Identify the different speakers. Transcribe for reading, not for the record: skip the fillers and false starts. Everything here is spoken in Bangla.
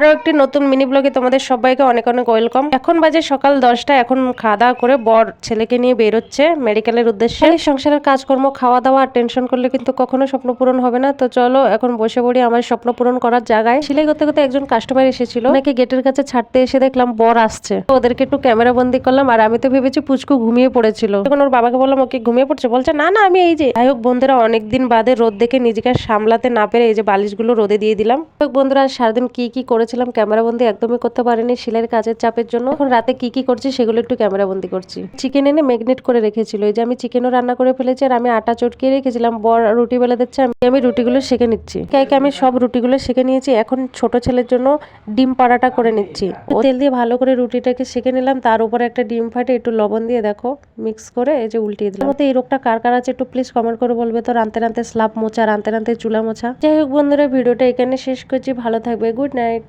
Speaker 1: আরো একটি নতুন মিনি ব্লগে তোমাদের সবাইকে অনেক অনেক ওয়েলকাম। এখন বাজে সকাল 10টা। এখন খাওয়া দাওয়া করে বর ছেলেকে নিয়ে বেরোচ্ছে মেডিকেলের উদ্দেশ্যে। সংসারের কাজকর্ম, খাওয়া দাওয়া আর টেনশন করলে কিন্তু কখনো স্বপ্ন পূরণ হবে না। তো চলো এখন বসে পড়ি আমার স্বপ্ন পূরণ করার জায়গায়। সেলাই করতে করতে একজন কাস্টমার এসেছিল, ওনাকে গেটের কাছে ছাড়তে এসে দেখলাম বর আসছে। ওদেরকে একটু ক্যামেরা বন্দি করলাম, আর আমি তো ভেবেছি পুচকু ঘুমিয়ে পড়েছিল। তখন ওর বাবাকে বললাম ওকে ঘুমিয়ে পড়ছে, বলছে না না আমি এই যে। যাই হোক বন্ধুরা, অনেকদিন বাদে রোদ দেখে নিজেকে সামলাতে না পেরে এই যে বালিশগুলো রোদে দিয়ে দিলাম। বন্ধুরা সারাদিন কি কি করেছিলাম ক্যামেরা বন্দি একদমই করতে পারিনি সেলাইয়ের কাজের চাপের জন্য। এখন রাতে কি কি করছি সেগুলো একটু ক্যামেরা বন্দি করছি। চিকেন এনে ম্যাগনেট করে রেখেছিল, এই যে আমি চিকেনও রান্না করে ফেলেছি, আর আমি আটা চটকিয়ে রেখেছিলাম। বর রুটি বেলে দিচ্ছে, আমি রুটিগুলো সেঁকে নিচ্ছি। একে আমি সব রুটিগুলো সেঁকে নিয়েছি। এখন ছোট ছেলের জন্য ডিম পাড়াটা করে নিচ্ছি। তেল দিয়ে ভালো করে রুটিটাকে সেঁকে নিলাম, তার উপরে একটা ডিম ফাটে একটু লবণ দিয়ে দেখো মিক্স করে এই যে উল্টিয়ে দিলাম। এই রোগটা কার কার আছে একটু প্লিজ কমেন্ট করে বলবে তো। রানতে রানতে স্লাব মোছা, রানতে রানতে চুলা মোছা। যাই হোক বন্ধুরা, ভিডিওটা এখানে শেষ করছি। ভালো থাকবে, গুড নাইট।